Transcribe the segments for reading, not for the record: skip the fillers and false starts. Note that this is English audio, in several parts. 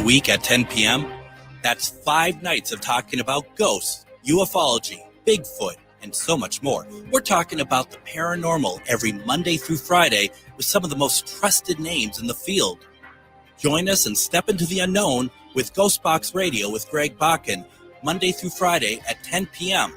week at 10 p.m.? That's 5 nights of talking about ghosts, ufology, Bigfoot, and so much more. We're talking about the paranormal every Monday through Friday with some of the most trusted names in the field. Join us and step into the unknown with Ghostbox Radio with Greg Bakken, Monday through Friday at 10 p.m.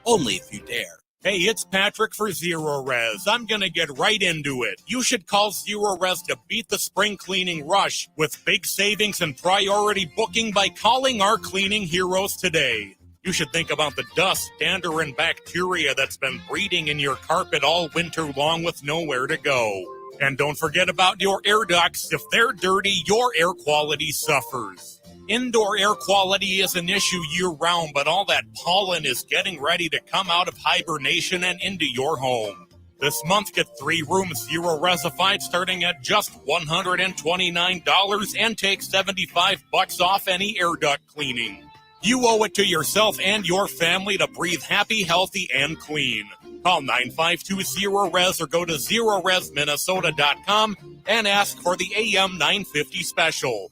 Only if you dare. Hey, it's Patrick for Zero Res. I'm going to get right into it. You should call Zero Res to beat the spring cleaning rush with big savings and priority booking by calling our cleaning heroes today. You should think about the dust, dander, and bacteria that's been breeding in your carpet all winter long with nowhere to go. And don't forget about your air ducts. If they're dirty, your air quality suffers. Indoor air quality is an issue year-round, but all that pollen is getting ready to come out of hibernation and into your home. This month, get 3 rooms Zero Resified starting at just $129 and take $75 off any air duct cleaning. You owe it to yourself and your family to breathe happy, healthy, and clean. Call 952-ZERO-RES or go to ZeroResMinnesota.com and ask for the AM 950 special.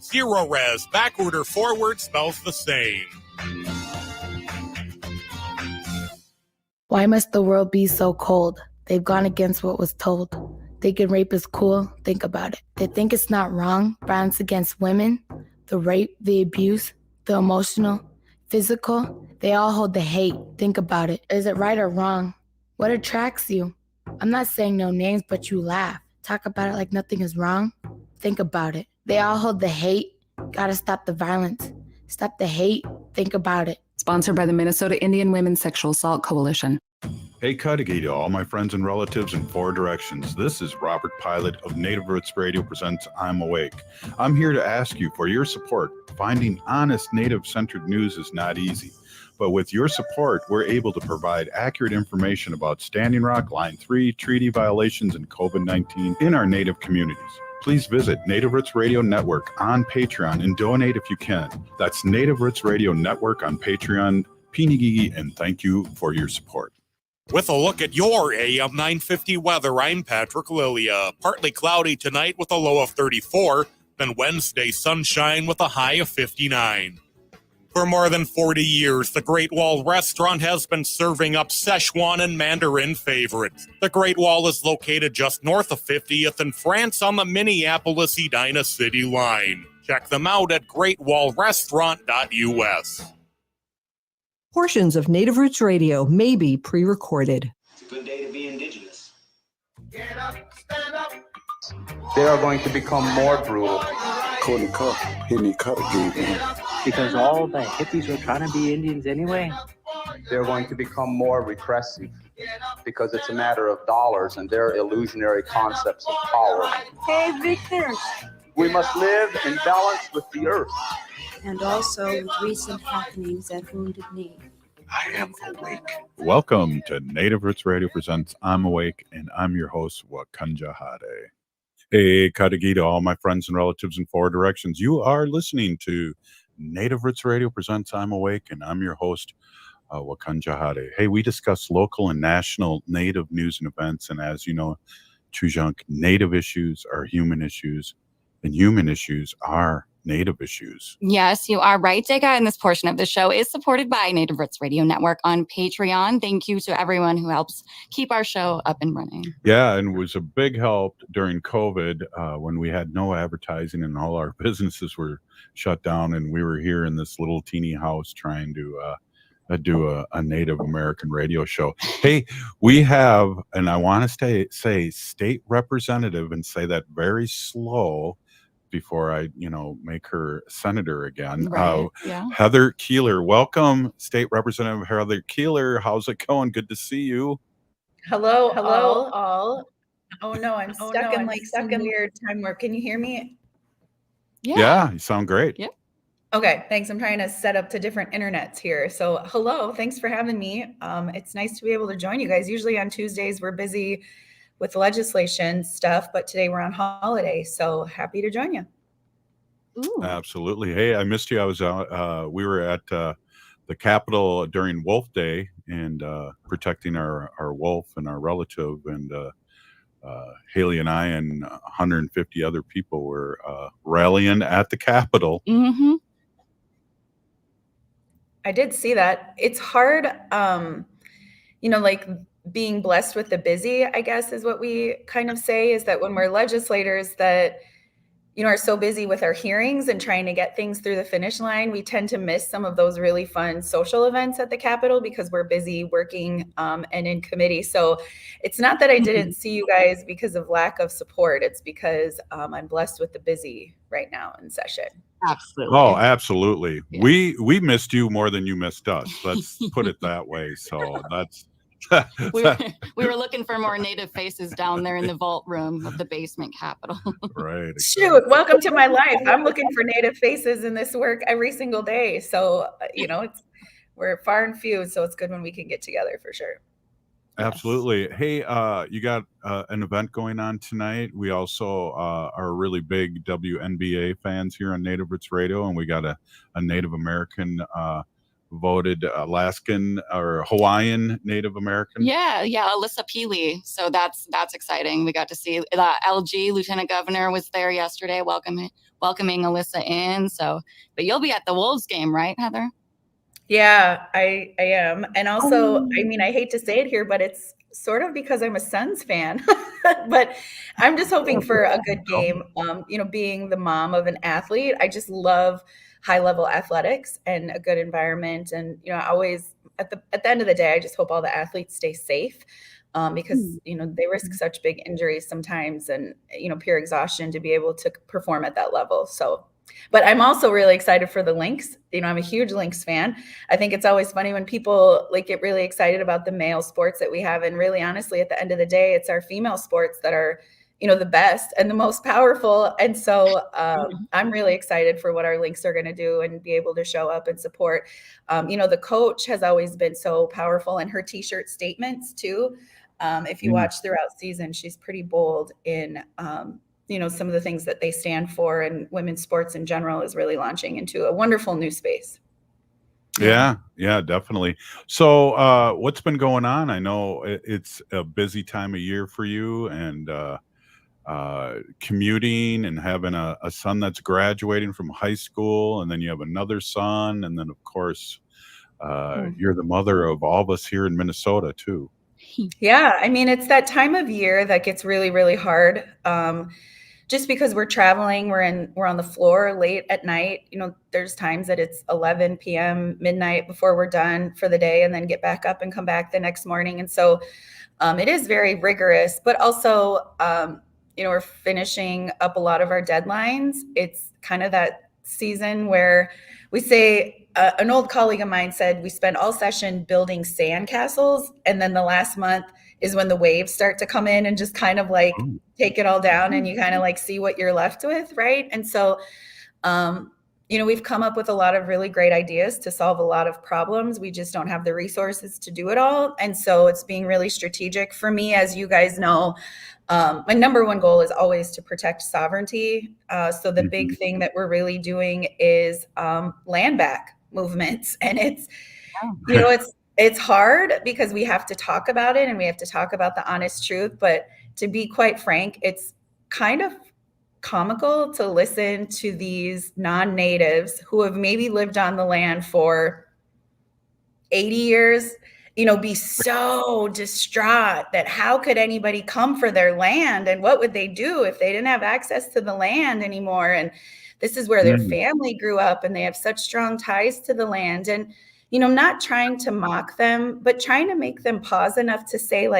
Zero Res, backward or forward, spells the same. Why must the world be so cold? They've gone against what was told. Thinking rape is cool, think about it. They think it's not wrong, violence against women, the rape, the abuse, the emotional, physical, they all hold the hate, think about it. Is it right or wrong? What attracts you? I'm not saying no names, but you laugh. Talk about it like nothing is wrong. Think about it. They all hold the hate. Gotta stop the violence. Stop the hate. Think about it. Sponsored by the Minnesota Indian Women's Sexual Assault Coalition. Hey, Cudahy to all my friends and relatives in 4 directions. This is Robert Pilot of Native Roots Radio presents I'm Awake. I'm here to ask you for your support. Finding honest Native-centered news is not easy. But with your support, we're able to provide accurate information about Standing Rock, Line 3, treaty violations, and COVID-19 in our Native communities. Please visit Native Roots Radio Network on Patreon and donate if you can. That's Native Roots Radio Network on Patreon. Pinigigi, and thank you for your support. With a look at your AM 950 weather, I'm Patrick Lilia. Partly cloudy tonight with a low of 34, then Wednesday sunshine with a high of 59. For more than 40 years, the Great Wall Restaurant has been serving up Szechuan and Mandarin favorites. The Great Wall is located just north of 50th in France on the Minneapolis-Edina City line. Check them out at greatwallrestaurant.us. Portions of Native Roots Radio may be pre-recorded. It's a good day to be indigenous. Get up, stand up. They are going to become more brutal. Couldn't cut, hit me cut again. Because all the hippies were trying to be Indians anyway. They're going to become more repressive because it's a matter of dollars and their illusionary concepts of power. Hey, Victor. We must live in balance with the earth. And also with recent happenings at Wounded Knee. I am awake. Welcome to Native Roots Radio presents I'm Awake, and I'm your host, Wakanja Hade. Hey, Cudahy to all my friends and relatives in 4 directions. You are listening to Native Roots Radio presents I'm Awake, and I'm your host, Wakanja Hade. Hey, we discuss local and national Native news and events, and as you know, Chujunk, Native issues are human issues, and human issues are Native issues. Yes, you are right, Dega, and this portion of the show is supported by Native Roots Radio Network on Patreon. Thank you to everyone who helps keep our show up and running. Yeah, and it was a big help during COVID when we had no advertising and all our businesses were shut down, and we were here in this little teeny house trying to do a Native American radio show. Hey, we have, and I want to say state representative and say that very slow before I, make her senator again. Right, yeah. Heather Keeler, welcome, State Representative Heather Keeler. How's it going? Good to see you. Hello, all. Oh no, I'm stuck in some weird time warp. Can you hear me? Yeah, you sound great. Yep. Okay, thanks. I'm trying to set up to different internets here. So hello, thanks for having me. It's nice to be able to join you guys. Usually on Tuesdays, we're busy with legislation stuff, but today we're on holiday, so happy to join you. Ooh. Absolutely. Hey, I missed you. I was we were at the Capitol during Wolf Day and protecting our wolf and our relative, and Haley and I and 150 other people were rallying at the Capitol. Mm-hmm. I did see that. It's hard, like being blessed with the busy, I guess is what we kind of say, is that when we're legislators that, are so busy with our hearings and trying to get things through the finish line, we tend to miss some of those really fun social events at the Capitol because we're busy working and in committee. So it's not that I didn't see you guys because of lack of support. It's because I'm blessed with the busy right now in session. Absolutely. Oh, absolutely. Yeah. We missed you more than you missed us. Let's put it that way. So that's we were looking for more Native faces down there in the vault room of the basement Capitol. right. Exactly. Shoot, welcome to my life. I'm looking for Native faces in this work every single day. So, we're far and few. So it's good when we can get together for sure. Absolutely. Hey, you got an event going on tonight. We also are really big WNBA fans here on Native Roots Radio, and we got a Native American voted Alaskan or Hawaiian Native American. Yeah, Alyssa Peely. So that's exciting. We got to see LG Lieutenant Governor was there yesterday, welcoming Alyssa in. So, but you'll be at the Wolves game, right, Heather? Yeah, I am. And also, I hate to say it here, but it's sort of because I'm a Suns fan, but I'm just hoping for a good game. Being the mom of an athlete, I just love high level athletics and a good environment. And, always at the end of the day, I just hope all the athletes stay safe because, they risk such big injuries sometimes and, pure exhaustion to be able to perform at that level. So, but I'm also really excited for the Lynx. I'm a huge Lynx fan. I think it's always funny when people get really excited about the male sports that we have. And really, honestly, at the end of the day, it's our female sports that are, the best and the most powerful. And so I'm really excited for what our Lynx are going to do and be able to show up and support. The coach has always been so powerful in her T-shirt statements too. If you watch throughout season, she's pretty bold in some of the things that they stand for, and women's sports in general is really launching into a wonderful new space. Yeah, definitely. So what's been going on? I know it's a busy time of year for you, and commuting and having a son that's graduating from high school, and then you have another son, and then of course you're the mother of all of us here in Minnesota too. Yeah, it's that time of year that gets really, really hard. Just because we're traveling, we're on the floor late at night. There's times that it's 11 p.m., midnight before we're done for the day, and then get back up and come back the next morning. And so it is very rigorous, but also, we're finishing up a lot of our deadlines. It's kind of that season where we say, an old colleague of mine said, we spend all session building sand castles, and then the last month is when the waves start to come in and just kind of take it all down, and you kind of see what you're left with, right? And so, we've come up with a lot of really great ideas to solve a lot of problems. We just don't have the resources to do it all. And so it's being really strategic for me. As you guys know, my number one goal is always to protect sovereignty. So the big thing that we're really doing is land back movements. And it's hard because we have to talk about it and we have to talk about the honest truth. But to be quite frank, it's kind of comical to listen to these non-natives who have maybe lived on the land for 80 years, be so distraught that how could anybody come for their land, and what would they do if they didn't have access to the land anymore? And this is where their family grew up, and they have such strong ties to the land. And not trying to mock them, but trying to make them pause enough to say,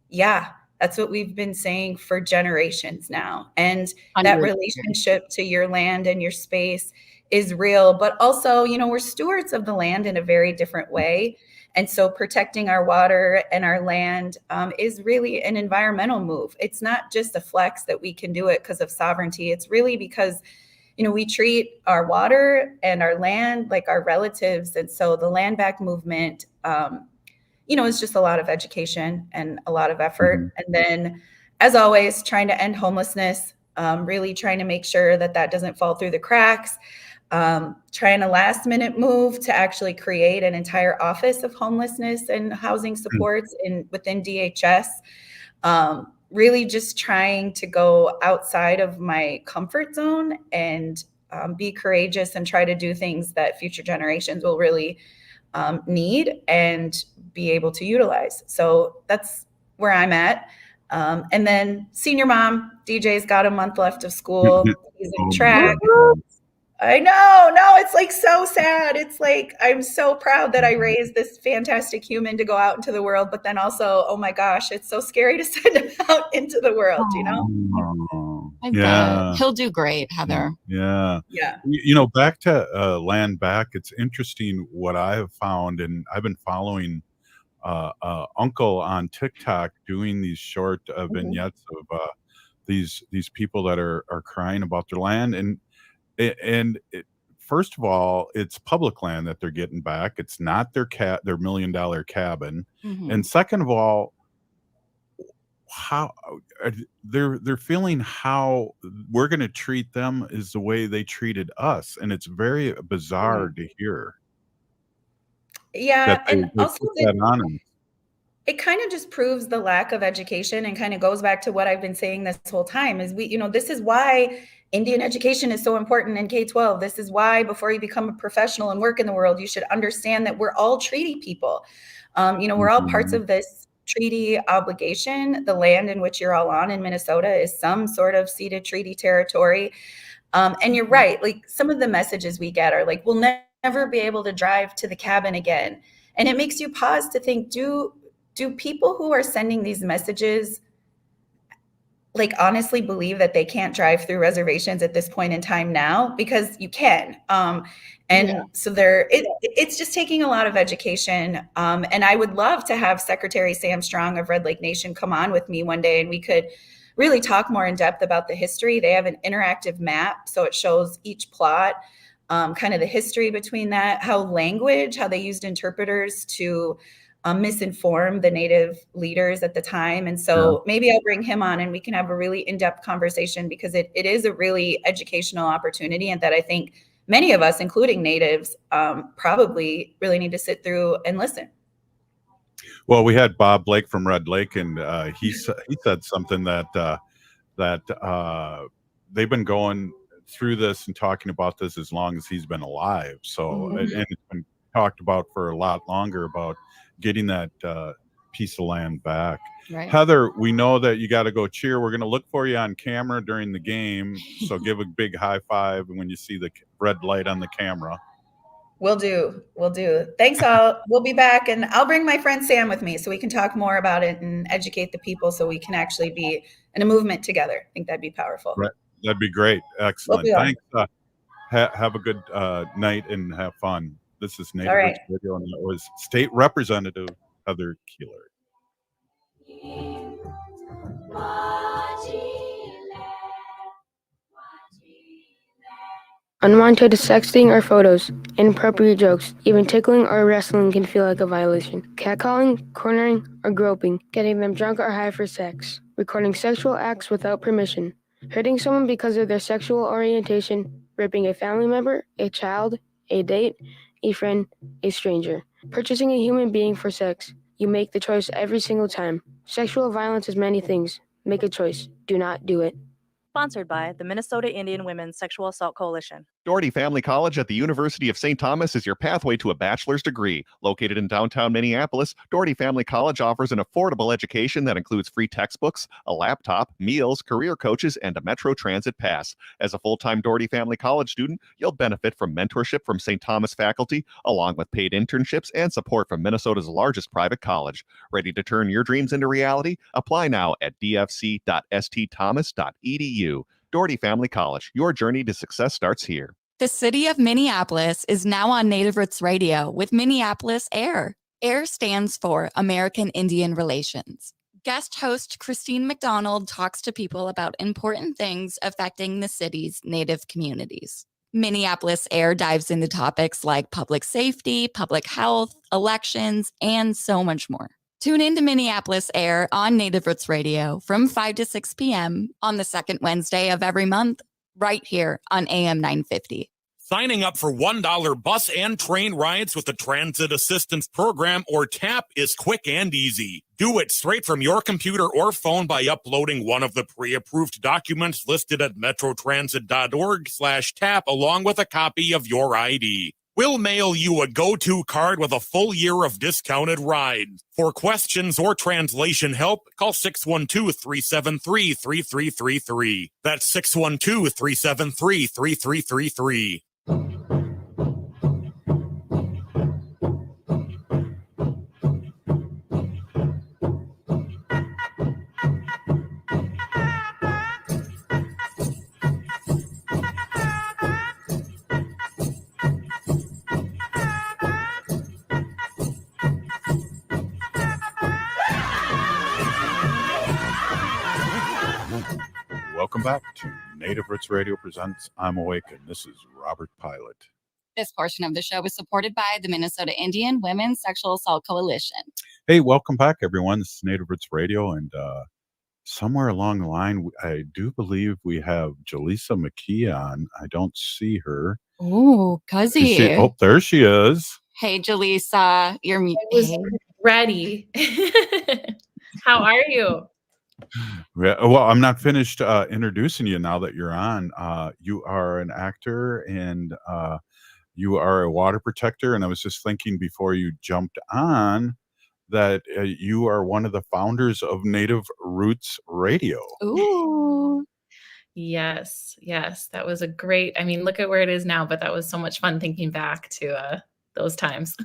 yeah, that's what we've been saying for generations now. And that relationship to your land and your space is real, but also, we're stewards of the land in a very different way. And so protecting our water and our land is really an environmental move. It's not just a flex that we can do it because of sovereignty. It's really because we treat our water and our land like our relatives. And so the land back movement, it's just a lot of education and a lot of effort. And then, as always, trying to end homelessness, really trying to make sure that doesn't fall through the cracks, trying a last minute move to actually create an entire office of homelessness and housing supports within DHS. really just trying to go outside of my comfort zone and be courageous and try to do things that future generations will really need and be able to utilize. So that's where I'm at. And then senior mom, DJ's got a month left of school. He's in track. I know. No, it's like so sad. It's like, I'm so proud that I raised this fantastic human to go out into the world, but then also, oh my gosh, it's so scary to send him out into the world, you know? I bet. He'll do great, Heather. Yeah. Yeah. Back to Land Back, it's interesting what I have found, and I've been following Uncle on TikTok doing these short vignettes of these people that are crying about their land. First of all, it's public land that they're getting back. It's not their $1 million cabin. And second of all, how they're feeling how we're going to treat them is the way they treated us, and it's very bizarre to hear. Yeah, and they also put that on them. It kind of just proves the lack of education, and kind of goes back to what I've been saying this whole time is this is why Indian education is so important in K-12. This is why before you become a professional and work in the world, you should understand that we're all treaty people. We're all parts of this treaty obligation. The land in which you're all on in Minnesota is some sort of ceded treaty territory. And you're right. Like, some of the messages we get are like, we'll never be able to drive to the cabin again. And it makes you pause to think, do people who are sending these messages like honestly believe that they can't drive through reservations at this point in time now? Because you can. So it's just taking a lot of education. And I would love to have Secretary Sam Strong of Red Lake Nation come on with me one day, and we could really talk more in depth about the history. They have an interactive map, so it shows each plot, kind of the history between that, how they used interpreters to misinform the Native leaders at the time. And so maybe I'll bring him on and we can have a really in-depth conversation, because it is a really educational opportunity, and that I think many of us, including Natives, probably really need to sit through and listen. Well, we had Bob Blake from Red Lake, and he said something that they've been going through this and talking about this as long as he's been alive. So, and it's been talked about for a lot longer about getting that piece of land back. Right. Heather, we know that you got to go cheer. We're going to look for you on camera during the game. So give a big high five when you see the red light on the camera. Will do. Thanks. We'll be back, and I'll bring my friend Sam with me so we can talk more about it and educate the people, so we can actually be in a movement together. I think that'd be powerful. Right. That'd be great. Excellent. Thanks. Have a good night and have fun. This is Native Roots Radio, and that was State Representative Heather Keeler. Unwanted sexting or photos, inappropriate jokes, even tickling or wrestling can feel like a violation. Catcalling, cornering, or groping, getting them drunk or high for sex, recording sexual acts without permission, hurting someone because of their sexual orientation, raping a family member, a child, a date, a friend, a stranger, purchasing a human being for sex. You make the choice every single time. Sexual violence is many things. Make a choice. Do not do it. Sponsored by the Minnesota Indian Women's Sexual Assault Coalition. Doherty Family College at the University of St. Thomas is your pathway to a bachelor's degree. Located in downtown Minneapolis, Doherty Family College offers an affordable education that includes free textbooks, a laptop, meals, career coaches, and a Metro Transit pass. As a full-time Doherty Family College student, you'll benefit from mentorship from St. Thomas faculty, along with paid internships and support from Minnesota's largest private college. Ready to turn your dreams into reality? Apply now at dfc.stthomas.edu. Doherty Family College, your journey to success starts here. The city of Minneapolis is now on Native Roots Radio with Minneapolis AIR. AIR stands for American Indian Relations. Guest host Christine McDonald talks to people about important things affecting the city's Native communities. Minneapolis AIR dives into topics like public safety, public health, elections, and so much more. Tune in to Minneapolis AIR on Native Roots Radio from 5 to 6 p.m. on the second Wednesday of every month, right here on AM 950. Signing up for $1 bus and train rides with the Transit Assistance Program, or TAP, is quick and easy. Do it straight from your computer or phone by uploading one of the pre-approved documents listed at metrotransit.org/TAP along with a copy of your ID. We'll mail you a go-to card with a full year of discounted rides. For questions or translation help, call 612-373-3333. That's 612-373-3333. Welcome back to Native Roots Radio presents I'm Awake, and this is Robert Pilot. This portion of the show is supported by the Minnesota Indian Women's Sexual Assault Coalition. Hey, welcome back, everyone. This is Native Roots Radio, and somewhere along the line, I do believe we have JaLisa McKee on. I don't see her. Ooh, Cuzzy. Oh, there she is. Hey, JaLisa. I was ready. How are you? Yeah, well, I'm not finished introducing you now that you're on. You are an actor, and you are a water protector. And I was just thinking before you jumped on that you are one of the founders of Native Roots Radio. Ooh. Yes, that was a great, I mean, look at where it is now, but that was so much fun thinking back to those times.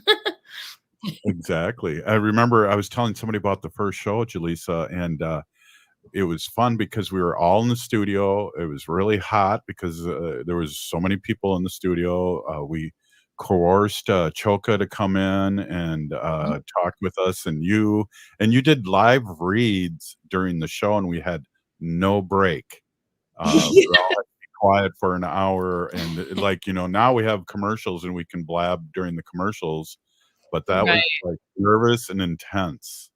Exactly. I remember I was telling somebody about the first show, JaLisa, and it was fun because we were all in the studio. It was really hot because there was so many people in the studio. We coerced Choka to come in and talk with us, and you did live reads during the show, and we had no break. We were all quiet for an hour, and now we have commercials and we can blab during the commercials, but that was like nervous and intense.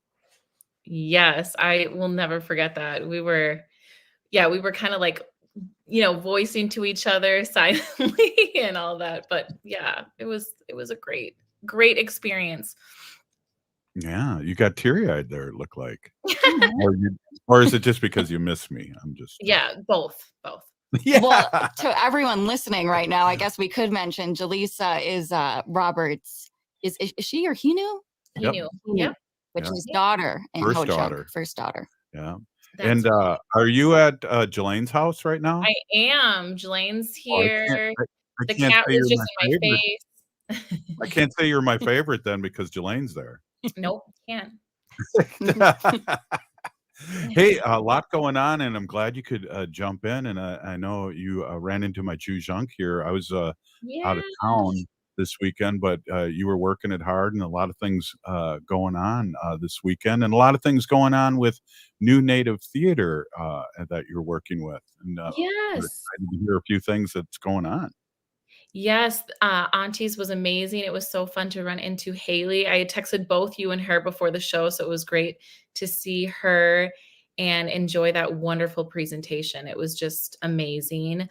Yes, I will never forget that. We were kind of like, voicing to each other silently and all that. But yeah, it was a great experience. Yeah, you got teary-eyed there, it looked like. Or is it just because you miss me? I'm just Yeah, both. Yeah. Well, to everyone listening right now, I guess we could mention JaLisa is Robert's. Is she or he knew? He knew. Yep. Which is daughter in First Ho-Chunk, daughter. first daughter. Yeah. That's And are you at Jelane's house right now? I am. Jelane's here. I The can't cat say was you're just my in my favorite. face. I can't say you're my favorite then because Jelane's there. Nope, can't. Hey, a lot going on, and I'm glad you could jump in. And I know you ran into my Junk here. I was out of town this weekend, but you were working it hard, and a lot of things going on this weekend, and a lot of things going on with New Native Theater that you're working with. And I'm excited to hear a few things that's going on. Yes, Aunties was amazing. It was so fun to run into Haley. I had texted both you and her before the show, so it was great to see her and enjoy that wonderful presentation. It was just amazing.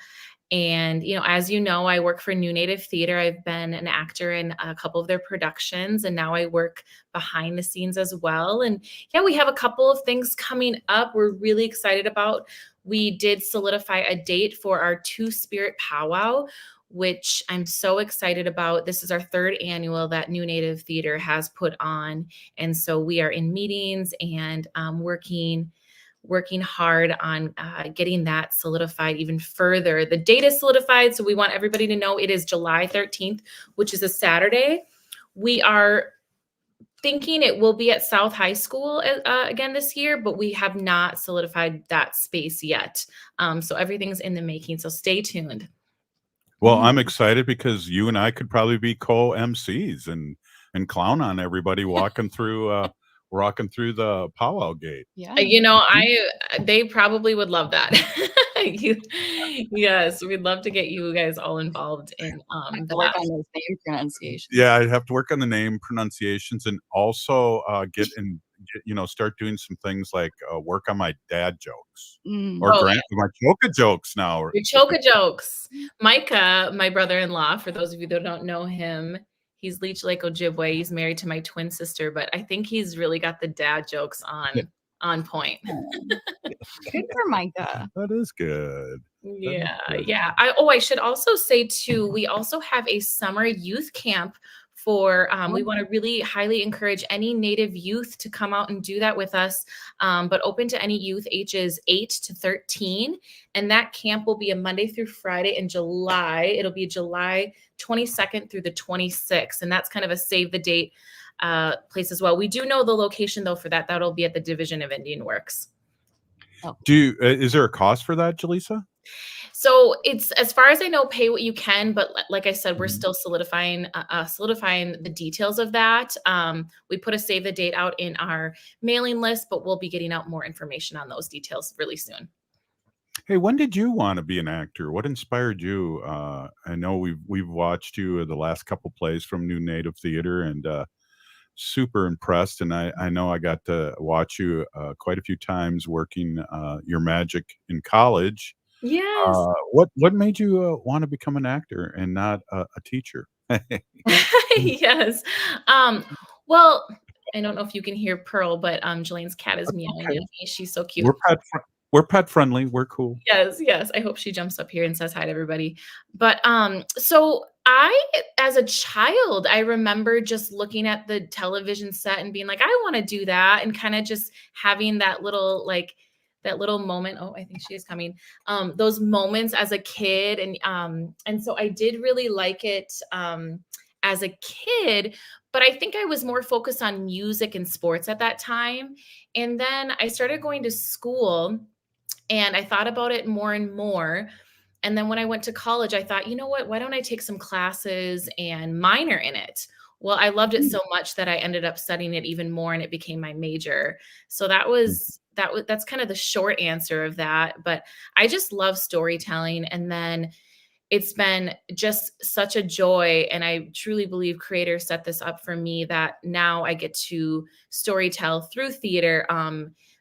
And, as you know, I work for New Native Theater. I've been an actor in a couple of their productions, and now I work behind the scenes as well. And yeah, we have a couple of things coming up we're really excited about. We did solidify a date for our Two-Spirit Powwow, which I'm so excited about. This is our third annual that New Native Theater has put on. And so we are in meetings and working hard on getting that solidified even further. The date is solidified, so we want everybody to know it is July 13th, which is a Saturday. We are thinking it will be at South High School again this year, but we have not solidified that space yet. So everything's in the making, so stay tuned. Well, I'm excited because you and I could probably be co-MCs and clown on everybody walking through the powwow gate. Yeah. They probably would love that. Yes, we'd love to get you guys all involved in work on those name pronunciations. Yeah, I'd have to work on the name pronunciations and also start doing some things like work on my dad jokes or Oh, yeah. my Choka jokes now. Your Choka jokes. Micah, my brother-in-law, for those of you that don't know him, he's Leech Lake Ojibwe. He's married to my twin sister, but I think he's really got the dad jokes on point. Good for Micah. That is good. Yeah, yeah. I should also say too, we also have a summer youth camp for we want to really highly encourage any Native youth to come out and do that with us, but open to any youth ages 8 to 13. And that camp will be a Monday through Friday in July. It'll be July 22nd through the 26th. And that's kind of a save the date place as well. We do know the location though for that. That'll be at the Division of Indian Works. Is there a cost for that, JaLisa? So it's, as far as I know, pay what you can, but like I said, we're still solidifying the details of that. We put a save the date out in our mailing list, but we'll be getting out more information on those details really soon. Hey, when did you want to be an actor? What inspired you? I know we've watched you the last couple plays from New Native Theater, and super impressed. And I know I got to watch you quite a few times working your magic in college. Yes. What made you want to become an actor and not a teacher? Yes. Well, I don't know if you can hear Pearl, but Jelane's cat is meowing at me. She's so cute. We're pet friendly. We're cool. Yes. I hope she jumps up here and says hi to everybody. But so as a child, I remember just looking at the television set and being like, I want to do that, and kind of just having that little moment. Oh, I think she is coming. Those moments as a kid. And so I did really like it as a kid, but I think I was more focused on music and sports at that time. And then I started going to school and I thought about it more and more. And then when I went to college, I thought, you know what, why don't I take some classes and minor in it? Well, I loved it so much that I ended up studying it even more and it became my major. So that's kind of the short answer of that. But I just love storytelling. And then it's been just such a joy. And I truly believe creators set this up for me that now I get to storytell through theater,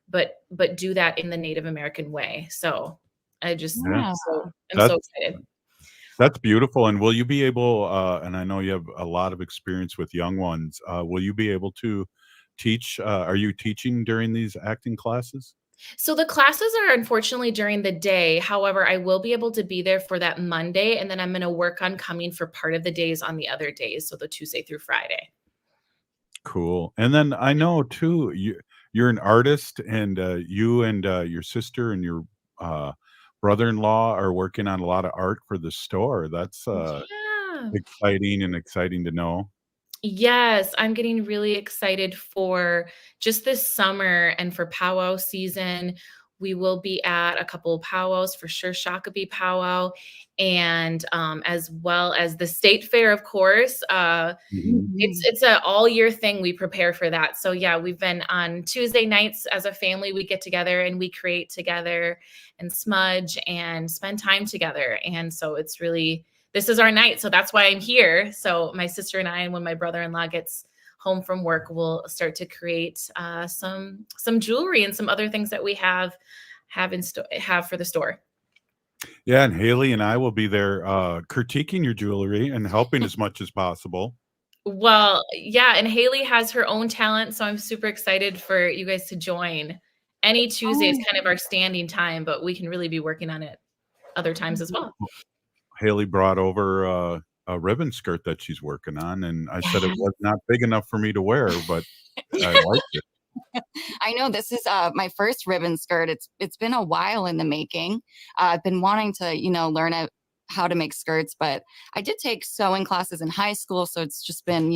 but do that in the Native American way. So I'm so excited. That's beautiful. And will you be able, and I know you have a lot of experience with young ones, will you be able to teach? Are you teaching during these acting classes? So the classes are unfortunately during the day. However, I will be able to be there for that Monday, and then I'm going to work on coming for part of the days on the other days. So the Tuesday through Friday. Cool. And then I know too, you're an artist, and you and your sister and your brother-in-law are working on a lot of art for the store. That's exciting to know. Yes, I'm getting really excited for just this summer and for powwow season. We will be at a couple of powwows for sure, Shakopee powwow, and as well as the state fair, of course. It's an all year thing. We prepare for that. So yeah, we've been on Tuesday nights as a family. We get together and we create together and smudge and spend time together. And so it's really, this is our night. So that's why I'm here. So my sister and I, and when my brother-in-law gets home from work, we'll start to create some jewelry and some other things that we have for the store. Yeah, and Haley and I will be there critiquing your jewelry and helping as much as possible. Well, yeah, and Haley has her own talent, so I'm super excited for you guys to join. Any Tuesday is kind of our standing time, but we can really be working on it other times as well. Haley brought over a ribbon skirt that she's working on, and I said it was not big enough for me to wear, but I liked it. I know this is my first ribbon skirt. It's been a while in the making. I've been wanting to, learn how to make skirts, but I did take sewing classes in high school. So it's just been,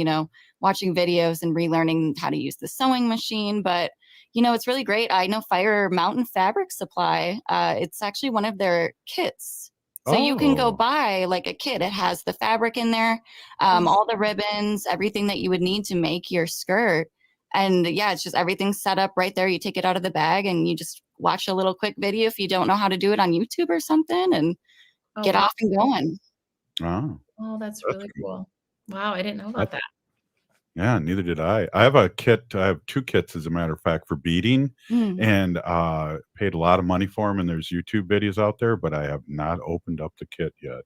watching videos and relearning how to use the sewing machine. But, it's really great. I know Fire Mountain Fabric Supply. It's actually one of their kits. So you can go buy like a kit. It has the fabric in there, all the ribbons, everything that you would need to make your skirt. And yeah, it's just everything's set up right there. You take it out of the bag and you just watch a little quick video if you don't know how to do it on YouTube or something, and get off and going. Oh, that's really cool. Wow, I didn't know about that. Yeah, neither did I. I have a kit. I have 2 kits, as a matter of fact, for beading, and paid a lot of money for them. And there's YouTube videos out there, but I have not opened up the kit yet.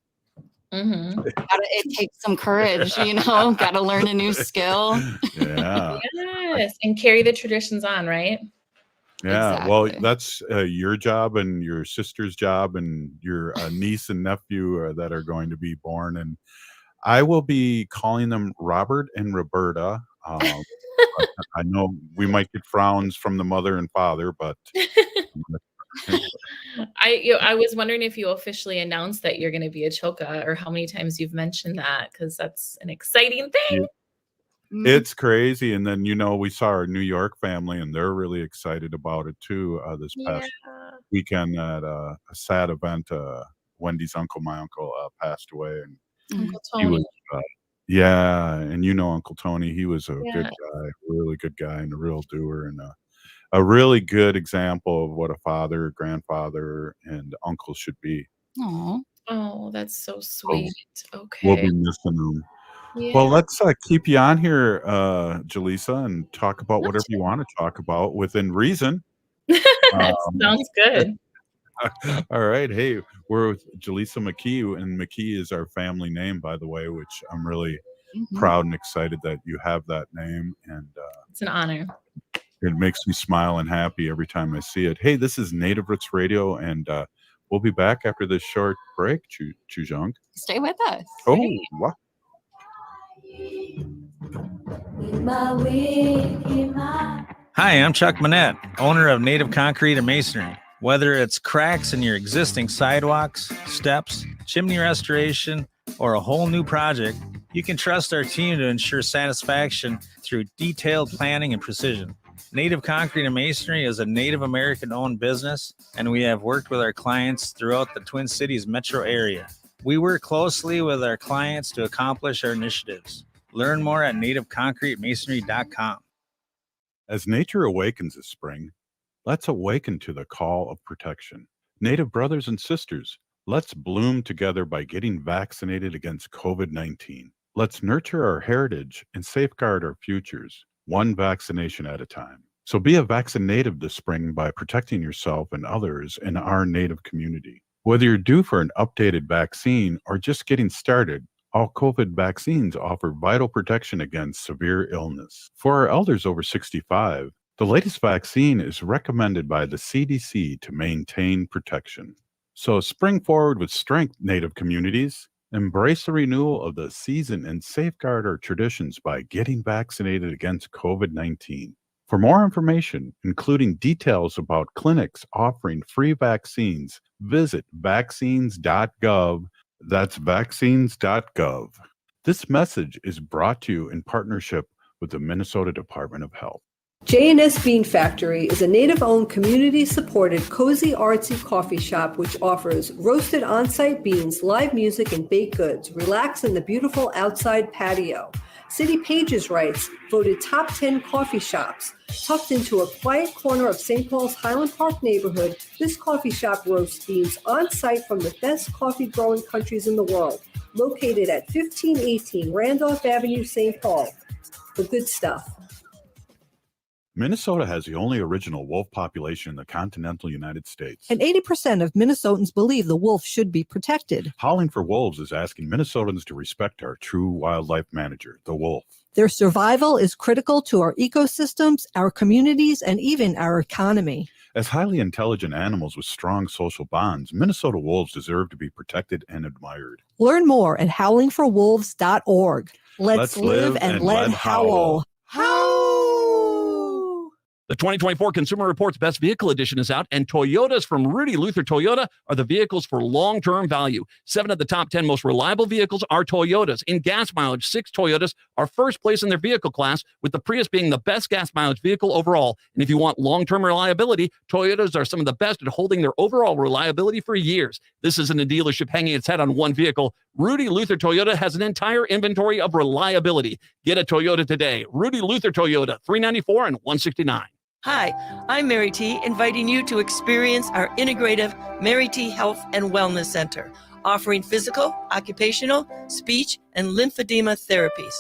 It takes some courage, got to learn a new skill. Yeah. Yes, and carry the traditions on, right? Yeah. Well, Exactly. that's your job and your sister's job and your niece and nephew that are going to be born. And I will be calling them Robert and Roberta. I know we might get frowns from the mother and father, but I was wondering if you officially announced that you're going to be a choka, or how many times you've mentioned that, because that's an exciting thing. it's crazy. And then, we saw our New York family, and they're really excited about it too. This past weekend at a sad event, Wendy's uncle, my uncle, passed away, and Uncle he Tony. was, yeah, and Uncle Tony, he was a good Yeah. guy, really good guy, and a real doer, and a really good example of what a father, grandfather, and uncle should be. Aw. Oh, that's so sweet. We'll Okay. be missing them. Yeah. Well, let's keep you on here, JaLisa, and talk about whatever you want to talk about within reason. That sounds good. All right. Hey, we're with JaLisa McKee, and McKee is our family name, by the way, which I'm really proud and excited that you have that name. And It's an honor. it makes me smile and happy every time I see it. Hey, this is Native Roots Radio, and we'll be back after this short break, Chujong. Stay with us. Oh, wow. Hi, I'm Chuck Manette, owner of Native Concrete and Masonry. Whether it's cracks in your existing sidewalks, steps, chimney restoration, or a whole new project, you can trust our team to ensure satisfaction through detailed planning and precision. Native Concrete and Masonry is a Native American-owned business, and we have worked with our clients throughout the Twin Cities metro area. We work closely with our clients to accomplish our initiatives. Learn more at nativeconcretemasonry.com. As nature awakens this spring, let's awaken to the call of protection. Native brothers and sisters, let's bloom together by getting vaccinated against COVID-19. Let's nurture our heritage and safeguard our futures, one vaccination at a time. So be a vaccinative this spring by protecting yourself and others in our Native community. Whether you're due for an updated vaccine or just getting started, all COVID vaccines offer vital protection against severe illness. For our elders over 65, the latest vaccine is recommended by the CDC to maintain protection. So spring forward with strength, Native communities. Embrace the renewal of the season and safeguard our traditions by getting vaccinated against COVID-19. For more information, including details about clinics offering free vaccines, visit vaccines.gov. That's vaccines.gov. This message is brought to you in partnership with the Minnesota Department of Health. J&S Bean Factory is a Native-owned, community-supported, cozy, artsy coffee shop which offers roasted on-site beans, live music, and baked goods. Relax in the beautiful outside patio. City Pages writes, voted top 10 coffee shops. Tucked into a quiet corner of St. Paul's Highland Park neighborhood, this coffee shop roasts beans on-site from the best coffee-growing countries in the world. Located at 1518 Randolph Avenue, St. Paul. The good stuff. Minnesota has the only original wolf population in the continental United States. And 80% of Minnesotans believe the wolf should be protected. Howling for Wolves is asking Minnesotans to respect our true wildlife manager, the wolf. Their survival is critical to our ecosystems, our communities, and even our economy. As highly intelligent animals with strong social bonds, Minnesota wolves deserve to be protected and admired. Learn more at howlingforwolves.org. Let's live and let howl. The 2024 Consumer Reports Best Vehicle Edition is out, and Toyotas from Rudy Luther Toyota are the vehicles for long-term value. 7 of the top 10 most reliable vehicles are Toyotas. In gas mileage, 6 Toyotas are first place in their vehicle class, with the Prius being the best gas mileage vehicle overall. And if you want long-term reliability, Toyotas are some of the best at holding their overall reliability for years. This isn't a dealership hanging its head on one vehicle. Rudy Luther Toyota has an entire inventory of reliability. Get a Toyota today. Rudy Luther Toyota, 394 and 169. Hi, I'm Mary T, inviting you to experience our integrative Mary T Health and Wellness Center, offering physical, occupational, speech, and lymphedema therapies.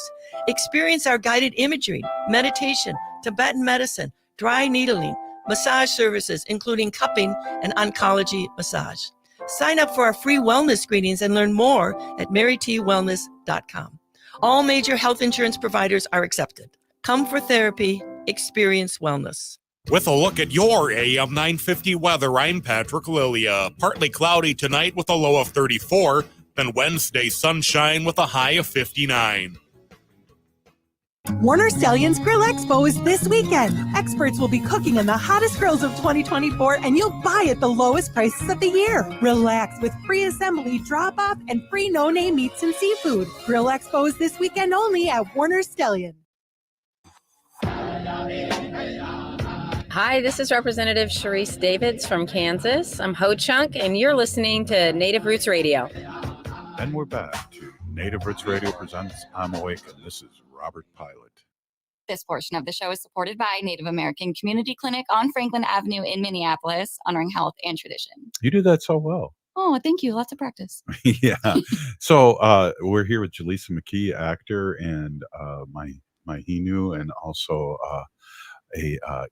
Experience our guided imagery, meditation, Tibetan medicine, dry needling, massage services, including cupping and oncology massage. Sign up for our free wellness screenings and learn more at marytwellness.com. All major health insurance providers are accepted. Come for therapy, experience wellness. With a look at your AM 950 weather, I'm Patrick Lilia. Partly cloudy tonight with a low of 34, then Wednesday sunshine with a high of 59. Warner Stellian's Grill Expo is this weekend. Experts will be cooking in the hottest grills of 2024, and you'll buy at the lowest prices of the year. Relax with free assembly, drop-off, and free no-name meats and seafood. Grill Expo is this weekend only at Warner Stellian. Hi, this is Representative Sharice Davids from Kansas. I'm Ho Chunk, and you're listening to Native Roots Radio. And we're back to Native Roots Radio presents I'm Awake, and this is Robert Pilot. This portion of the show is supported by Native American Community Clinic on Franklin Avenue in Minneapolis, honoring health and tradition. You do that so well. Oh, thank you. Lots of practice. Yeah. So we're here with JaLisa McKee, actor, and my Hinu, and also a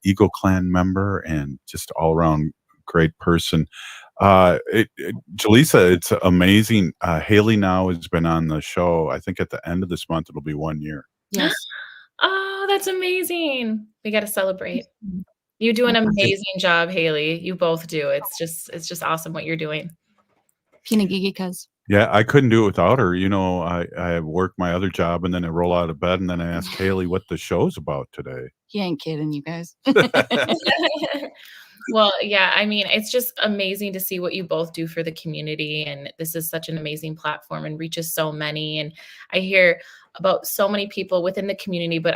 Eagle Clan member, and just all around great person. JaLisa, it's amazing. Haley now has been on the show. I think at the end of this month it'll be 1 year. Yes. Oh, that's amazing. We got to celebrate. You do an amazing job, Haley. You both do. It's just awesome what you're doing. Pinagigi, cuz. Yeah, I couldn't do it without her. You know, I work my other job, and then I roll out of bed, and then I ask Haley what the show's about today. He ain't kidding, you guys. Well, yeah, I mean, it's just amazing to see what you both do for the community. And this is such an amazing platform and reaches so many. And I hear about so many people within the community, but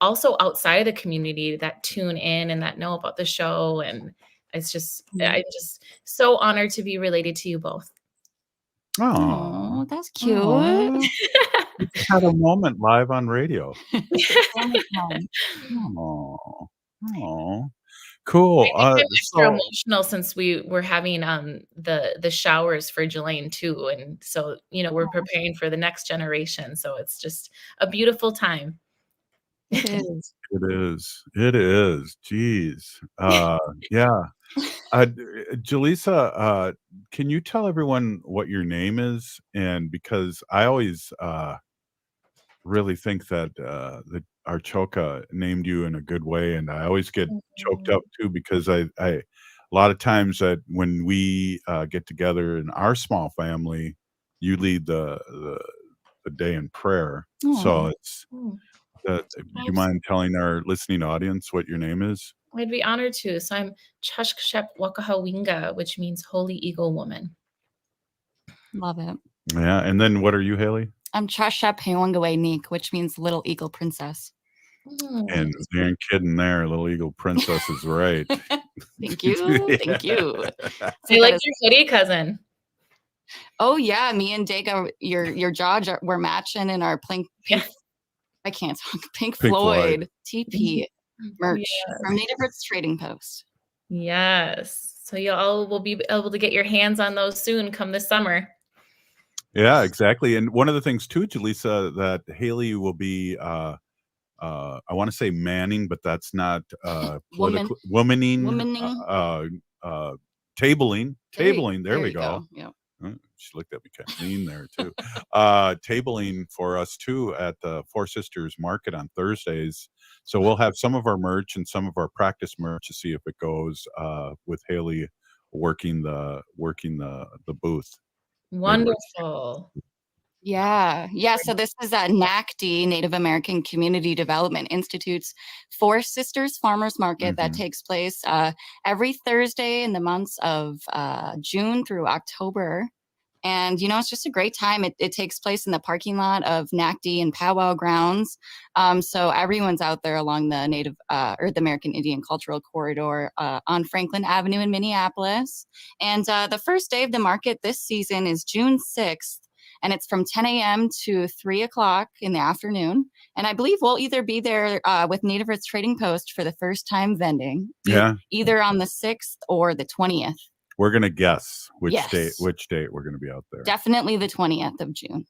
also outside of the community that tune in and that know about the show. And it's just, I'm just so honored to be related to you both. Oh, that's cute. We just had a moment live on radio. Oh, cool. I'm extra emotional since we were having the showers for Jelaine too, and so we're preparing for the next generation. So it's just a beautiful time. It is. It is. Jeez. Yeah. JaLisa, can you tell everyone what your name is? And because I always really think that our Choka named you in a good way, and I always get choked up too, because I a lot of times that when we get together in our small family, you lead the day in prayer. So it's do you mind telling our listening audience what your name is? I'd be honored to. So I'm Chashkshep Wakahawinga, which means Holy Eagle Woman. Love it. Yeah. And then what are you, Haley? I'm Chashep Hewangawe Neek, which means Little Eagle Princess. And you ain't kidding there. Little Eagle Princess is right. Thank you. Yeah. Thank you. So you like your hoodie, cousin? Oh yeah, me and Daga, your jaw, we're matching in our pink. I can't talk. Pink Floyd TP merch from Native Roots Trading Post. Yes. So you all will be able to get your hands on those soon, come this summer. Yeah, exactly. And one of the things too, JaLisa, that Haley will be I want to say manning, but that's not political womaning. Tabling. There we go. Yeah. She looked at me kind of mean there too. Tabling for us too at the Four Sisters Market on Thursdays. So we'll have some of our merch and some of our practice merch to see if it goes with Haley working the booth. Wonderful. Yeah. So this is NACD, Native American Community Development Institute's Four Sisters Farmers Market that takes place every Thursday in the months of June through October. And, it's just a great time. It takes place in the parking lot of NACD and Powwow grounds. So everyone's out there along the Native or the American Indian Cultural Corridor on Franklin Avenue in Minneapolis. And the first day of the market this season is June 6th. And it's from 10 a.m. to 3 o'clock in the afternoon. And I believe we'll either be there with Native Roots Trading Post for the first time vending. Either on the 6th or the 20th. We're going to guess which date we're going to be out there. Definitely the 20th of June.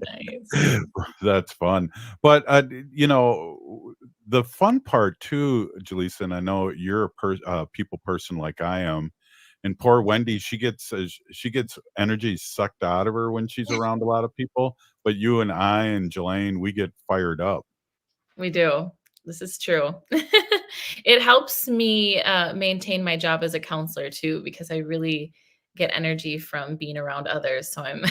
Nice. That's fun. But the fun part too, JaLisa, and I know you're a people person like I am, and poor Wendy, she gets energy sucked out of her when she's around a lot of people. But you and I and Jelaine, we get fired up. We do. This is true. It helps me maintain my job as a counselor too, because I really get energy from being around others. So I'm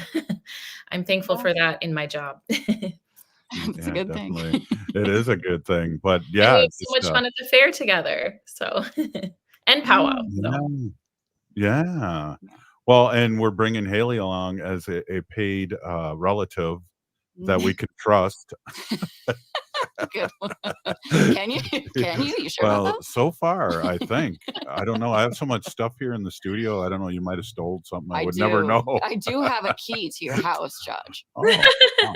I'm thankful for that in my job. It's a good Definitely. thing. It is a good thing. But And we yeah, have so much fun at the fair together. So and powwow. yeah, So yeah. Well, and we're bringing Haley along as a paid relative that we can trust. Good one. Can you? Can you? You sure about Well, that? so far, I think. I don't know. I have so much stuff here in the studio. I don't know. You might have stole something. I would never know. I do have a key to your house, Judge. Oh, wow.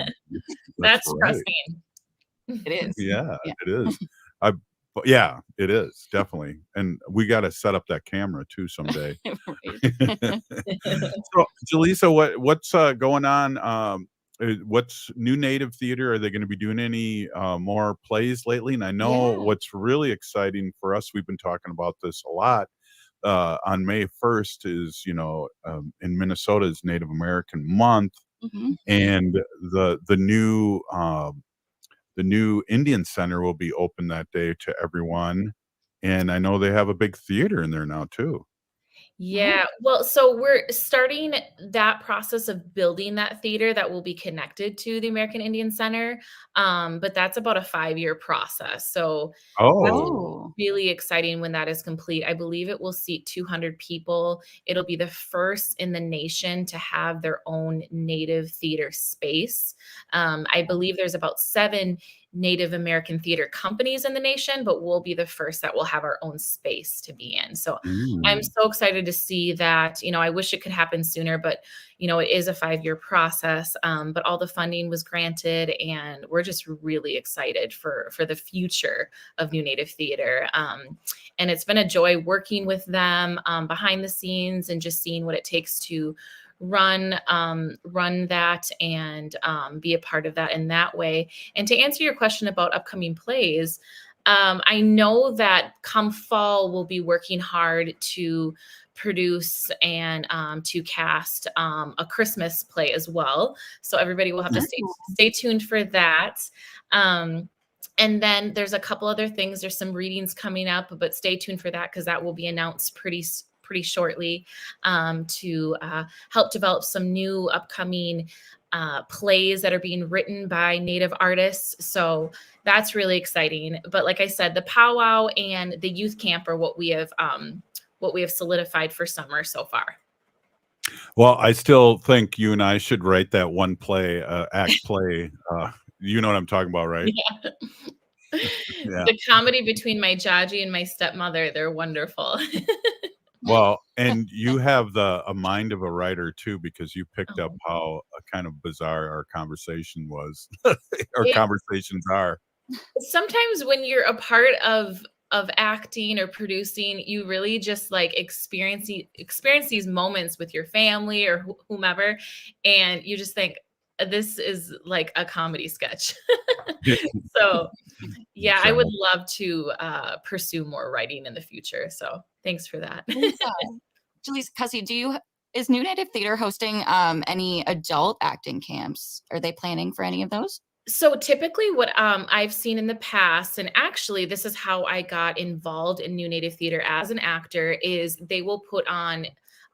that's right. pressing. It is. Yeah, Yeah. it is. But yeah, it is definitely. And we got to set up that camera too someday. So, JaLisa, what's going on? What's New Native Theater? Are they going to be doing any more plays lately? And I know what's really exciting for us, we've been talking about this a lot. On May 1st is, in Minnesota is Native American Month, and the new Indian Center will be open that day to everyone. And I know they have a big theater in there now too. Yeah, well, so we're starting that process of building that theater that will be connected to the American Indian Center. But that's about a 5-year process. So that's Oh, really exciting when that is complete. I believe it will seat 200 people. It'll be the first in the nation to have their own Native theater space. I believe there's about 7 Native American theater companies in the nation, but we'll be the first that will have our own space to be in. So I'm so excited to see that. I wish it could happen sooner, but it is a 5-year process. But all the funding was granted, and we're just really excited for the future of New Native Theater. And it's been a joy working with them behind the scenes and just seeing what it takes to run that and be a part of that in that way. And to answer your question about upcoming plays, I know that come fall we'll be working hard to produce and to cast a Christmas play as well. So everybody will have to stay tuned for that. And then there's a couple other things. There's some readings coming up, but stay tuned for that because that will be announced pretty shortly to help develop some new upcoming plays that are being written by Native artists. So that's really exciting. But like I said, the powwow and the youth camp are what we have solidified for summer so far. well, I still think you and I should write that one play, act play. You know what I'm talking about, right? Yeah. Yeah. The comedy between my Jaji and my stepmother, they're wonderful. Well, and you have a mind of a writer too, because you picked up how kind of bizarre our conversation was. Our conversations are. Sometimes when you're a part of acting or producing, you really just like experience these moments with your family or whomever, and you just think this is like a comedy sketch. So yeah, I would love to pursue more writing in the future. So thanks for that. JaLisa, Cussy, is New Native Theater hosting any adult acting camps? Are they planning for any of those? So typically what I've seen in the past, and actually this is how I got involved in New Native Theater as an actor, is they will put on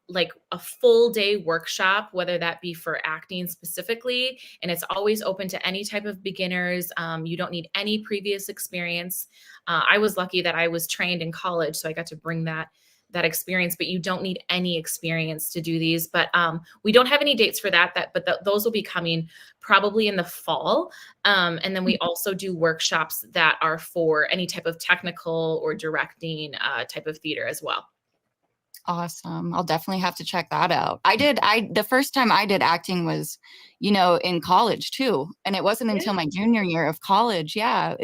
like a full day workshop, whether that be for acting specifically, and it's always open to any type of beginners. You don't need any previous experience. I was lucky that I was trained in college, so I got to bring that experience, but you don't need any experience to do these. But we don't have any dates for but those will be coming probably in the fall. And then we also do workshops that are for any type of technical or directing type of theater as well. Awesome. I'll definitely have to check that out. The first time I did acting was in college too. And it wasn't until my junior year of college. Yeah,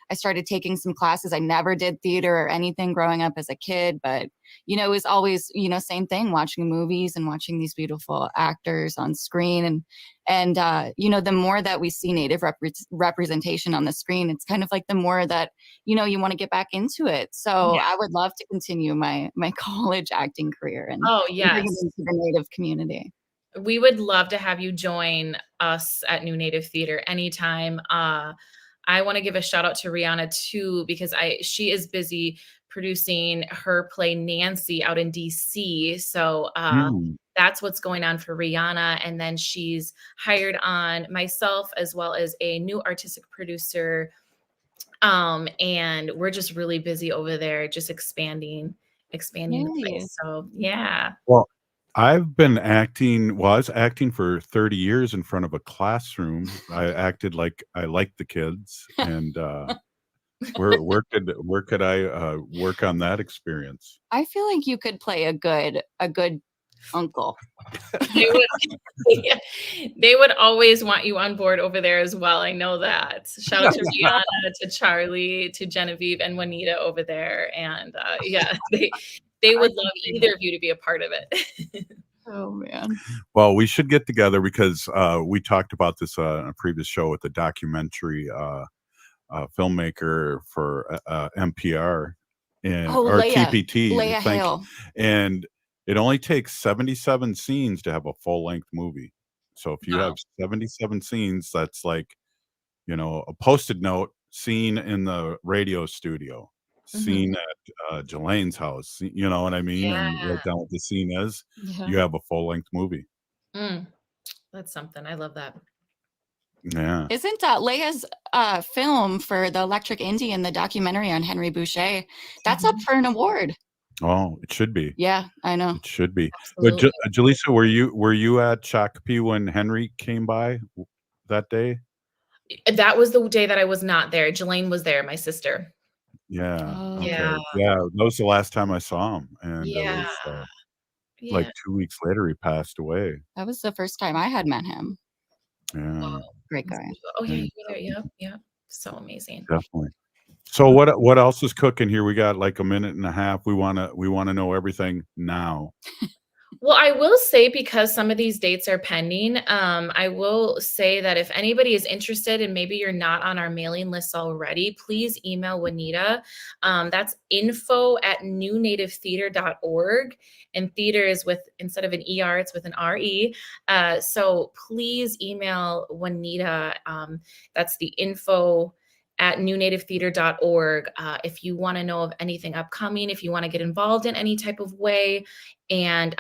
I started taking some classes. I never did theater or anything growing up as a kid, but, it was always, same thing, watching movies and watching these beautiful actors on screen. And the more that we see Native representation on the screen, it's kind of like the more that, you want to get back into it. So I would love to continue my college acting career and bring it into the Native community. We would love to have you join us at New Native Theater anytime. I want to give a shout out to Rihanna too, because she is busy producing her play Nancy out in DC. So that's what's going on for Rihanna. And then she's hired on myself as well as a new artistic producer. And we're just really busy over there, just expanding the place. So yeah. Well, I've been acting. I was acting for 30 years in front of a classroom. I acted like I liked the kids, and where could I work on that experience? I feel like you could play a good uncle. They would always want you on board over there as well. I know that. Shout out to Rihanna, to Charlie, to Genevieve, and Juanita over there. And they would love either of you to be a part of it. Oh man. Well, we should get together because we talked about this on a previous show with the documentary filmmaker for NPR or TPT. Leah Hale. And it only takes 77 scenes to have a full-length movie. So if you have 77 scenes, that's like, a Post-it note scene in the radio studio, scene at Jelane's house, you know what I mean? And write down what the scene is. You have a full-length movie. That's something. I love that. Yeah. Isn't Leia's film for the Electric Indian, the documentary on Henry Boucher, that's up for an award? Oh, it should be. Yeah, I know. It should be. Absolutely. But JaLisa, were you at Shakopee when Henry came by that day? That was the day that I was not there. Jelane was there, my sister. Yeah. Oh. Okay. Yeah. Yeah. That was the last time I saw him, and it was like 2 weeks later he passed away. That was the first time I had met him. Yeah. Great guy. Oh yeah, you were there. Yep. So amazing. Definitely. So what else is cooking here? We got like a minute and a half. We wanna know everything now. Well, I will say, because some of these dates are pending, I will say that if anybody is interested and maybe you're not on our mailing list already, please email Juanita. That's info@newnativetheater.org. And theater is instead of an ER, it's with an RE. So please email Juanita. That's the info@newnativetheater.org. If you want to know of anything upcoming, if you want to get involved in any type of way, and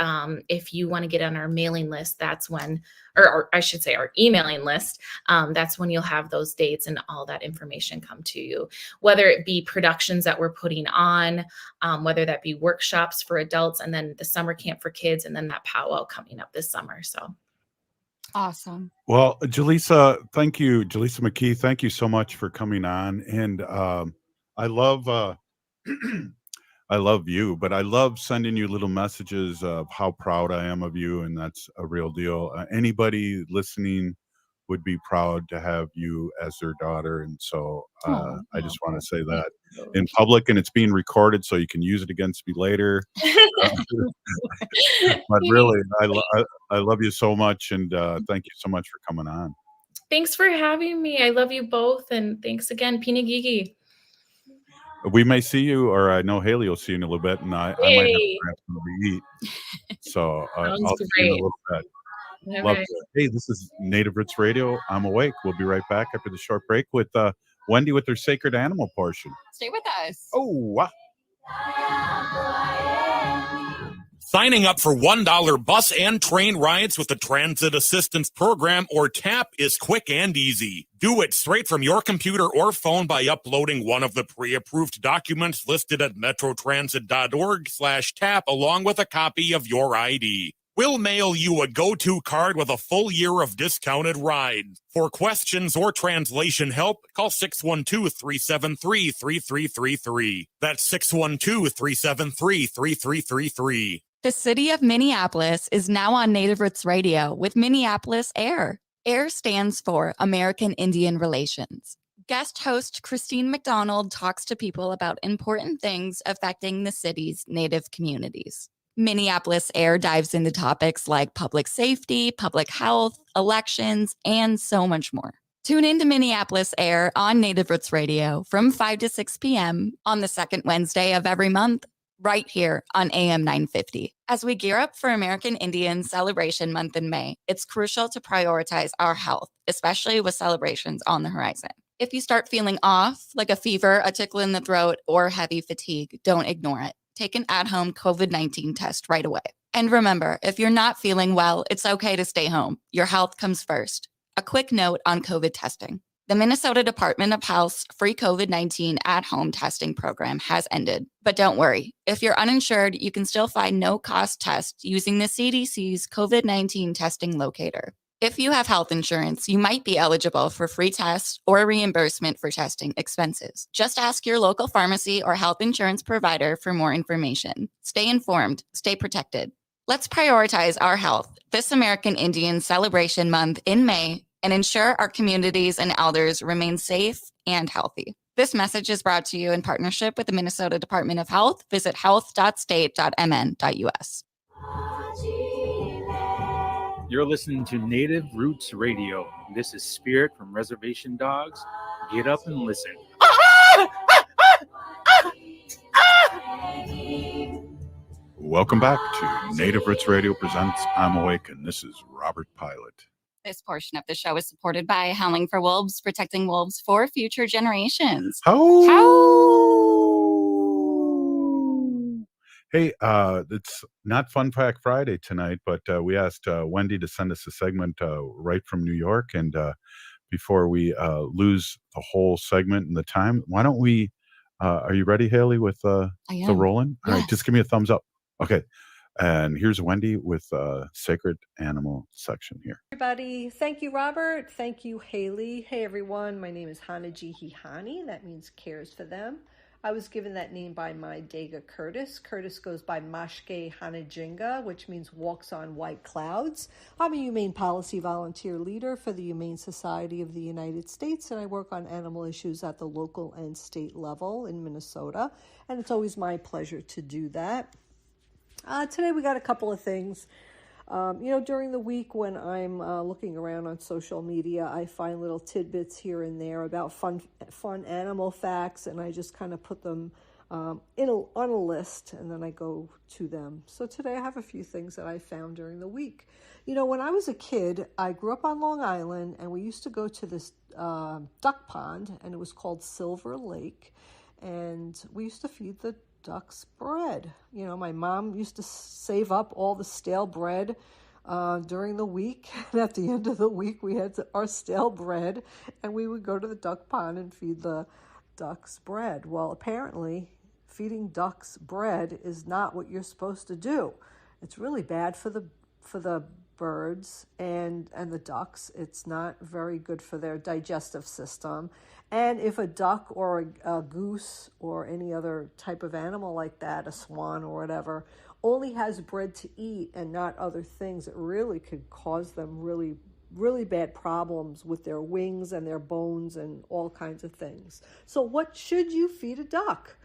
if you want to get on our mailing list, that's when, or I should say our emailing list, that's when you'll have those dates and all that information come to you, whether it be productions that we're putting on, whether that be workshops for adults, and then the summer camp for kids, and then that powwow coming up this summer. So awesome. Well, JaLisa, thank you. JaLisa McKee, thank you so much for coming on. And I love I love you, but I love sending you little messages of how proud I am of you, and that's a real deal. Anybody listening would be proud to have you as their daughter, and so I just want to say that in public, and it's being recorded, so you can use it against me later. But really, I love you so much, and thank you so much for coming on. Thanks for having me. I love you both, and thanks again, Pinagigi. We may see you, or I know Haley will see you in a little bit, and I might have to grab something to eat. So I'll see you in a little bit. Love it. Hey, this is Native Roots Radio. I'm Awake. We'll be right back after the short break with Wendy with her sacred animal portion. Stay with us. Oh, wow. Signing up for $1 bus and train rides with the Transit Assistance Program, or TAP, is quick and easy. Do it straight from your computer or phone by uploading one of the pre-approved documents listed at metrotransit.org/TAP along with a copy of your ID. We'll mail you a go-to card with a full year of discounted rides. For questions or translation help, call 612-373-3333. That's 612-373-3333. The city of Minneapolis is now on Native Roots Radio with Minneapolis AIR. AIR stands for American Indian Relations. Guest host Christine McDonald talks to people about important things affecting the city's Native communities. Minneapolis AIR dives into topics like public safety, public health, elections, and so much more. Tune into Minneapolis AIR on Native Roots Radio from 5 to 6 p.m. on the second Wednesday of every month, right here on AM 950. As we gear up for American Indian Celebration Month in May, it's crucial to prioritize our health, especially with celebrations on the horizon. If you start feeling off, like a fever, a tickle in the throat, or heavy fatigue, don't ignore it. Take an at-home COVID-19 test right away. And remember, if you're not feeling well, it's okay to stay home. Your health comes first. A quick note on COVID testing. The Minnesota Department of Health's free COVID-19 at-home testing program has ended. But don't worry, if you're uninsured, you can still find no-cost tests using the CDC's COVID-19 testing locator. If you have health insurance, you might be eligible for free tests or reimbursement for testing expenses. Just ask your local pharmacy or health insurance provider for more information. Stay informed, stay protected. Let's prioritize our health this American Indian Celebration Month in May and ensure our communities and elders remain safe and healthy. This message is brought to you in partnership with the Minnesota Department of Health. Visit health.state.mn.us. You're listening to Native Roots Radio. This is Spirit from Reservation Dogs. Get up and listen. Welcome back to Native Roots Radio presents I'm Awake, and this is Robert Pilot. This portion of the show is supported by Howling for Wolves, protecting wolves for future generations. Hey, it's not Fun Fact Friday tonight, but we asked Wendy to send us a segment right from New York. And before we lose the whole segment and the time, why don't we, are you ready, Haley, with the rolling? All right, just give me a thumbs up. Okay. And here's Wendy with Sacred Animal section here. Everybody, thank you, Robert. Thank you, Haley. Hey, everyone. My name is Hanaji Hihani. That means cares for them. I was given that name by my Dega Curtis. Curtis goes by Mashke Hanajinga, which means walks on white clouds. I'm a humane policy volunteer leader for the Humane Society of the United States, and I work on animal issues at the local and state level in Minnesota, and it's always my pleasure to do that. Today we got a couple of things. During the week when I'm looking around on social media, I find little tidbits here and there about fun animal facts, and I just kind of put them on a list, and then I go to them. So today I have a few things that I found during the week. When I was a kid, I grew up on Long Island, and we used to go to this duck pond, and it was called Silver Lake, and we used to feed the ducks bread. My mom used to save up all the stale bread during the week, and at the end of the week we had our stale bread, and we would go to the duck pond and feed the ducks bread. Well, apparently feeding ducks bread is not what you're supposed to do. It's really bad for the birds and the ducks. It's not very good for their digestive system. And if a duck or a goose or any other type of animal like that, a swan or whatever, only has bread to eat and not other things, it really could cause them really, really bad problems with their wings and their bones and all kinds of things. So what should you feed a duck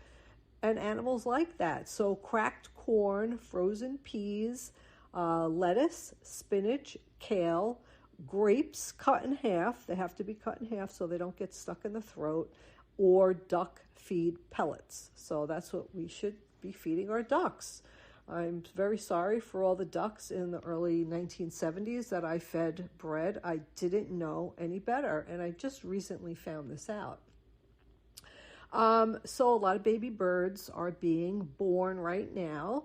and animals like that? So cracked corn, frozen peas, lettuce, spinach, kale, grapes cut in half. They have to be cut in half so they don't get stuck in the throat, or duck feed pellets. So that's what we should be feeding our ducks. I'm very sorry for all the ducks in the early 1970s that I fed bread. I didn't know any better, and I just recently found this out. So a lot of baby birds are being born right now.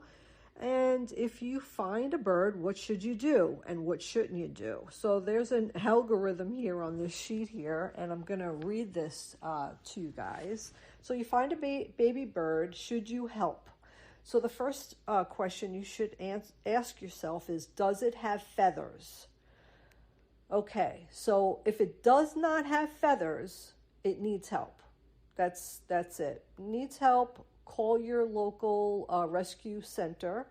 And if you find a bird, what should you do and what shouldn't you do? So there's an algorithm here on this sheet here, and I'm going to read this to you guys. So you find a baby bird, should you help? So the first question you should ask yourself is, does it have feathers? Okay, so if it does not have feathers, it needs help. That's it. Needs help. Call your local rescue center.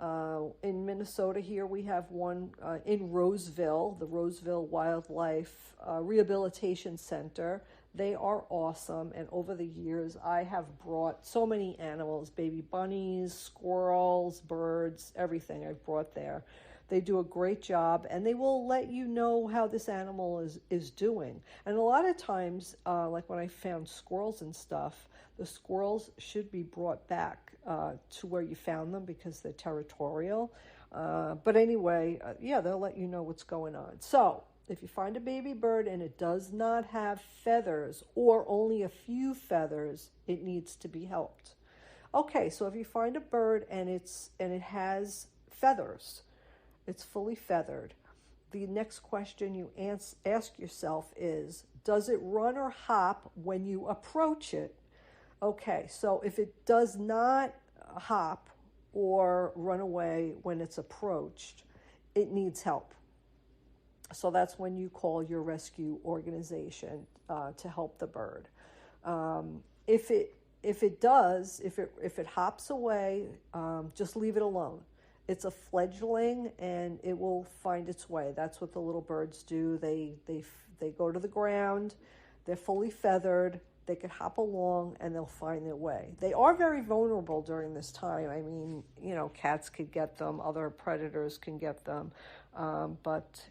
In Minnesota here, we have one in Roseville, the Roseville Wildlife Rehabilitation Center. They are awesome, and over the years, I have brought so many animals, baby bunnies, squirrels, birds, everything I've brought there. They do a great job, and they will let you know how this animal is doing. And a lot of times, like when I found squirrels and stuff, the squirrels should be brought back to where you found them because they're territorial. But anyway, yeah, they'll let you know what's going on. So if you find a baby bird and it does not have feathers or only a few feathers, it needs to be helped. Okay, so if you find a bird and it has feathers, it's fully feathered, the next question you ask yourself is, does it run or hop when you approach it? Okay, so if it does not hop or run away when it's approached, it needs help. So that's when you call your rescue organization to help the bird. If it hops away, just leave it alone. It's a fledgling and it will find its way. That's what the little birds do. They go to the ground. They're fully feathered. They could hop along and they'll find their way. They are very vulnerable during this time. I mean, cats could get them, other predators can get them, but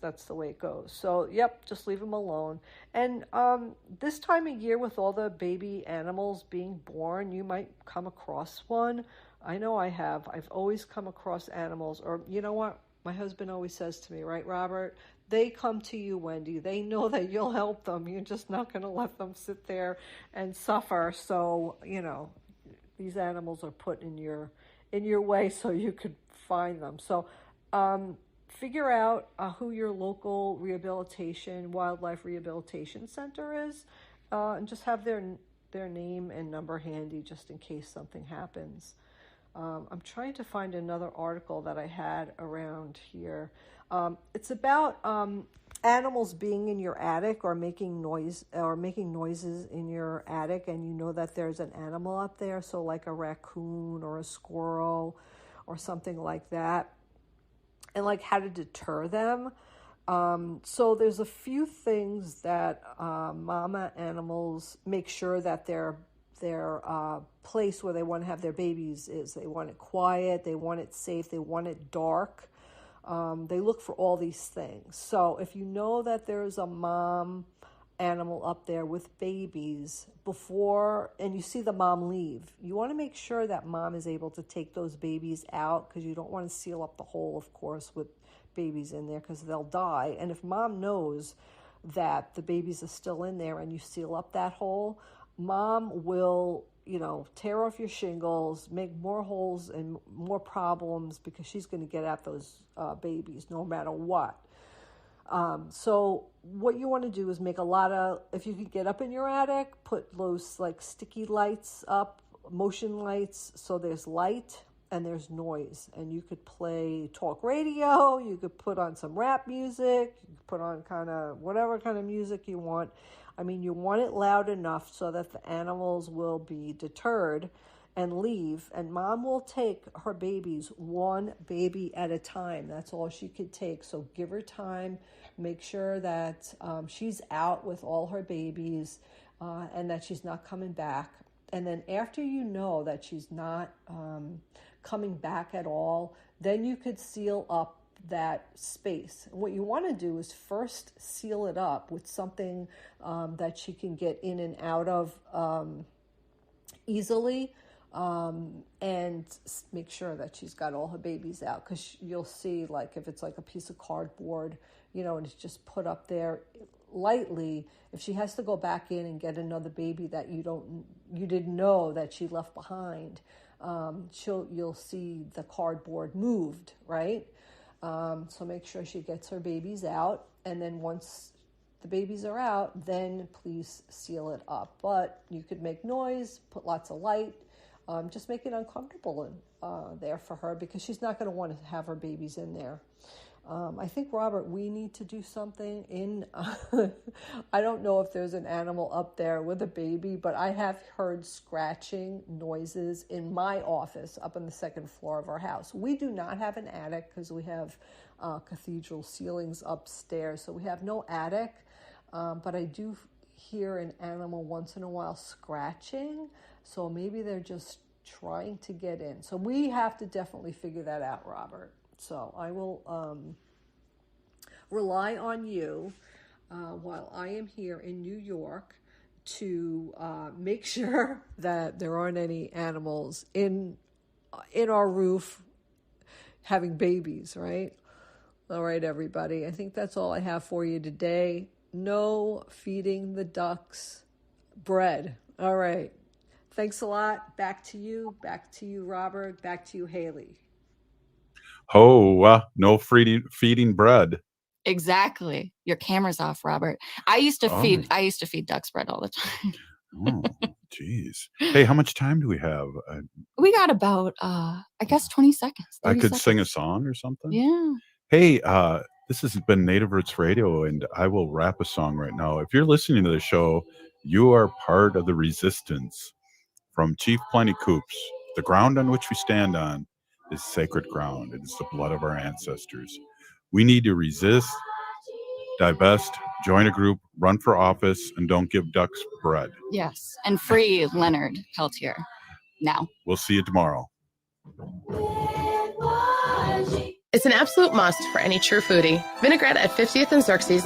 that's the way it goes. So, yep, just leave them alone. And this time of year, with all the baby animals being born, you might come across one. I know I have. I've always come across animals, or you know what? My husband always says to me, right, Robert? They come to you, Wendy. They know that you'll help them. You're just not going to let them sit there and suffer. So, these animals are put in your way so you could find them. So, figure out who your local wildlife rehabilitation center is, and just have their name and number handy just in case something happens. I'm trying to find another article that I had around here. It's about animals being in your attic or making noises in your attic, and you know that there's an animal up there, so like a raccoon or a squirrel or something like that, and like how to deter them. So there's a few things that mama animals make sure that their place where they want to have their babies is. They want it quiet, they want it safe, they want it dark. They look for all these things. So if you know that there's a mom animal up there with babies and you see the mom leave, you want to make sure that mom is able to take those babies out, because you don't want to seal up the hole, of course, with babies in there, because they'll die. And if mom knows that the babies are still in there and you seal up that hole, mom will, tear off your shingles, make more holes and more problems, because she's going to get at those babies no matter what. So what you want to do is make if you can get up in your attic, put those like sticky lights up, motion lights, so there's light and there's noise. And you could play talk radio, you could put on some rap music, you could put on whatever kind of music you want. I mean, you want it loud enough so that the animals will be deterred and leave, and mom will take her babies one baby at a time. That's all she could take. So give her time, make sure that she's out with all her babies and that she's not coming back. And then after you know that she's not coming back at all, then you could seal up that space. And what you want to do is first seal it up with something that she can get in and out of easily, and make sure that she's got all her babies out, because you'll see, like, if it's like a piece of cardboard, and it's just put up there lightly, if she has to go back in and get another baby that you didn't know that she left behind, you'll see the cardboard moved, right? So make sure she gets her babies out, and then once the babies are out, then please seal it up. But you could make noise, put lots of light, just make it uncomfortable there for her, because she's not going to want to have her babies in there. I think, Robert, we need to do something in, I don't know if there's an animal up there with a baby, but I have heard scratching noises in my office up on the second floor of our house. We do not have an attic because we have cathedral ceilings upstairs, so we have no attic, but I do hear an animal once in a while scratching, so maybe they're just trying to get in. So we have to definitely figure that out, Robert. So I will rely on you while I am here in New York to make sure that there aren't any animals in our roof having babies, right? All right, everybody. I think that's all I have for you today. No feeding the ducks bread. All right. Thanks a lot. Back to you, Robert. Back to you, Haley. Oh, no feeding bread. Exactly. Your camera's off, Robert. I used to feed ducks bread all the time. Oh, geez. Hey, how much time do we have? We got about, I guess, 20 seconds. I could 30 sing a seconds. song or something. Yeah. Hey, this has been Native Roots Radio, and I will rap a song right now. If you're listening to the show, you are part of the resistance. From Chief Plenty Coops, the ground on which we stand on is sacred ground. It is the blood of our ancestors. We need to resist, divest, join a group, run for office, and don't give ducks bread. Yes. And free Leonard Peltier now. We'll see you tomorrow. It's an absolute must for any true foodie. Vinaigrette at 50th and Xerxes